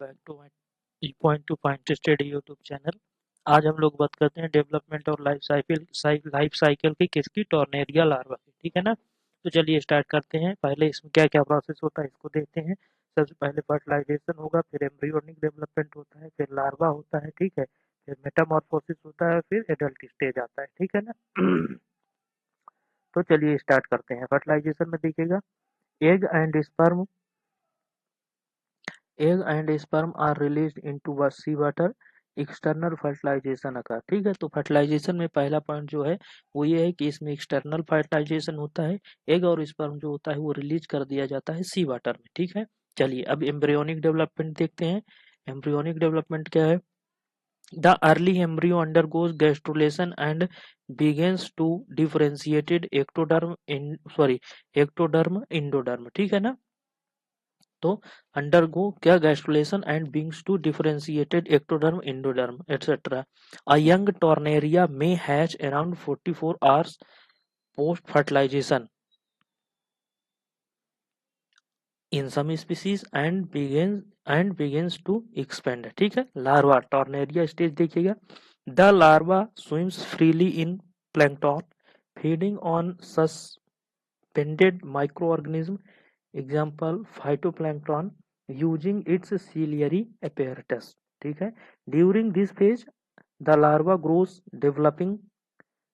Back to my point to point study YouTube channel. आज हम लोग बात करते हैं डेवलपमेंट और लाइफ साइकिल की किसकी, टॉर्नेरिया लार्वा की। ठीक है ना। तो चलिए स्टार्ट करते हैं। पहले इसमें क्या क्या प्रोसेस होता है इसको देखते हैं। सबसे पहले फर्टिलाइजेशन होगा, फिर एम्ब्रियोनिक डेवलपमेंट होता है, फिर लार्वा होता है, ठीक है, फिर मेटामॉर्फोसिस होता है, फिर एडल्ट स्टेज आता है। ठीक है ना। तो चलिए स्टार्ट करते हैं। फर्टिलाइजेशन में देखिएगा, egg and sperm are released into sea water, external fertilization occur. ठीक है, तो फर्टिलाइजेशन में पहला पॉइंट जो है वो ये है कि इसमें एक्सटर्नल फर्टिलाइजेशन होता है। एग और स्पर्म जो होता है वो रिलीज कर दिया जाता है सी वाटर में। ठीक है, चलिए अब एम्ब्रियोनिक डेवलपमेंट देखते हैं। एम्ब्रियोनिक डेवलपमेंट क्या है? The early embryo undergoes gastrulation and begins to differentiated ectoderm endoderm। ठीक है ना। तो undergo क्या, gastrulation and begins to differentiated ectoderm endoderm etc. A young tornaria may hatch around 44 hours post fertilization in some species and begins to expand। ठीक है, larva tornaria stage देखिएगा। The larva swims freely in plankton feeding on suspended microorganism, example phytoplankton, using its ciliary apparatus। ठीक है, during this phase the larva grows developing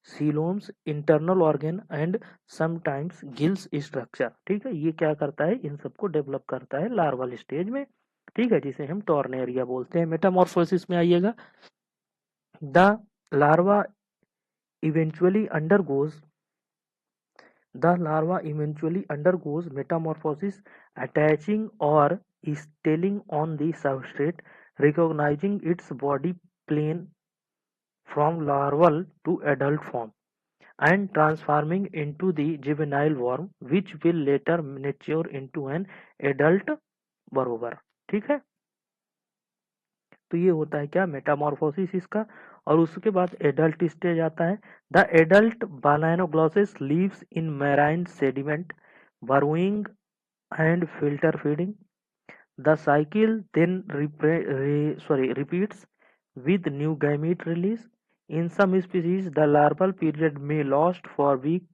coeloms, internal organ and sometimes gills structure. ठीक है, ये क्या करता है, इन सबको डेवलप करता है लार्वल स्टेज में। ठीक है, जिसे हम टॉर्नेरिया बोलते हैं। मेटामॉर्फोसिस में आइएगा, the larva eventually undergoes metamorphosis, attaching or settling on the substrate, recognizing its body plane from larval to adult form, and transforming into the juvenile worm, which will later mature into an adult बरोबर। ठीक है, तो ये होता है क्या, Metamorphosis इसका। और उसके बाद एडल्ट स्टेज आता है। The adult balanoglossus lives in marine sediment, burrowing and filter feeding. The cycle then repeats with new gamete release. In some species, the larval period may last for weeks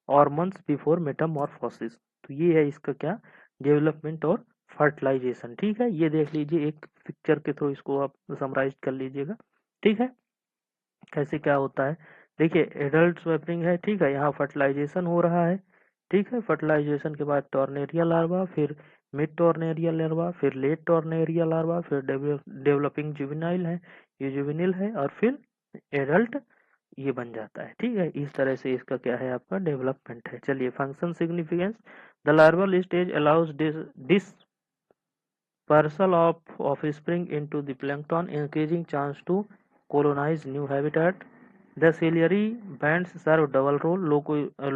और months before Metamorphosis. तो ये है इसका क्या, development और fertilisation. ठीक है, ये देख लीजिए, एक पिक्चर के थ्रू इसको आप समराइज कर लीजिएगा। ठीक है, कैसे क्या होता है, देखिए एडल्ट स्वेपरिंग है। ठीक है, यहाँ फर्टिलाइजेशन हो रहा है। ठीक है, फर्टिलाइजेशन के बाद टॉर्नेरिया लार्वा, फिर मिड टॉर्नेरिया लार्वा, फिर लेट टॉर्नेरिया लार्वा, फिर डेवलपिंग जुवेनाइल है, ये जुवेनिल है, और फिर एडल्ट ये बन जाता है। ठीक है, इस तरह से इसका क्या है, आपका डेवलपमेंट है। चलिए function significance, the larval stage allows dispersal of offspring into the plankton, increasing chance to colonize new habitat. The ciliary bands serve double role,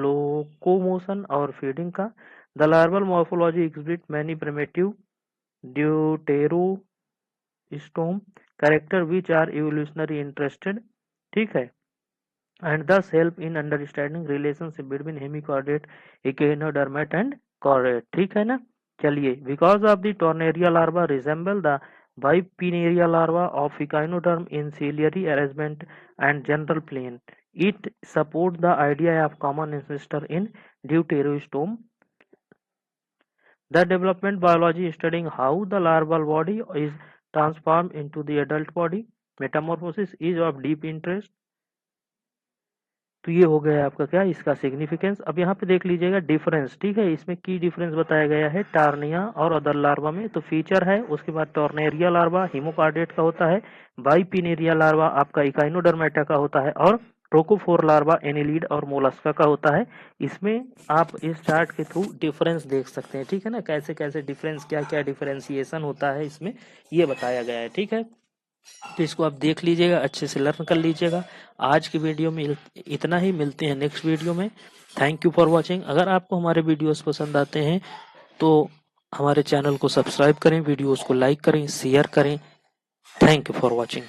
locomotion और feeding का। The larval morphology exhibit many primitive deuterostome character which are evolutionary interested। ठीक है, and thus help in understanding relationship between hemichordate, echinodermate and chordate। ठीक है ना। चलिए, because of the tornaria larva resemble the bipineria larva of echinoderm in ciliary arrangement and general plane, it support the idea of common ancestor in deuterostome। The development biology studying how the larval body is transformed into the adult body, metamorphosis is of deep interest। तो ये हो गया आपका क्या, इसका significance. अब यहाँ पे देख लीजिएगा डिफरेंस। ठीक है, इसमें की डिफरेंस बताया गया है टार्निया और अदर लार्वा में। तो फीचर है, उसके बाद टॉर्नेरिया लार्वा हिमोकार्डेट का होता है, बाइपिनेरिया लार्वा आपका इकाइनोडर्मेटा का होता है, और ट्रोकोफोर लार्वा एनिलीड और मोलस्का का होता है। इसमें आप इस चार्ट के थ्रू डिफरेंस देख सकते हैं। ठीक है ना, कैसे कैसे डिफरेंस, क्या क्या डिफरेंशिएशन होता है इसमें, ये बताया गया है। ठीक है, तो इसको आप देख लीजिएगा, अच्छे से लर्न कर लीजिएगा। आज की वीडियो में इतना ही, मिलते हैं नेक्स्ट वीडियो में। Thank you for watching. अगर आपको हमारे वीडियोस पसंद आते हैं तो हमारे चैनल को सब्सक्राइब करें, वीडियोस को लाइक करें, शेयर करें। Thank you for watching.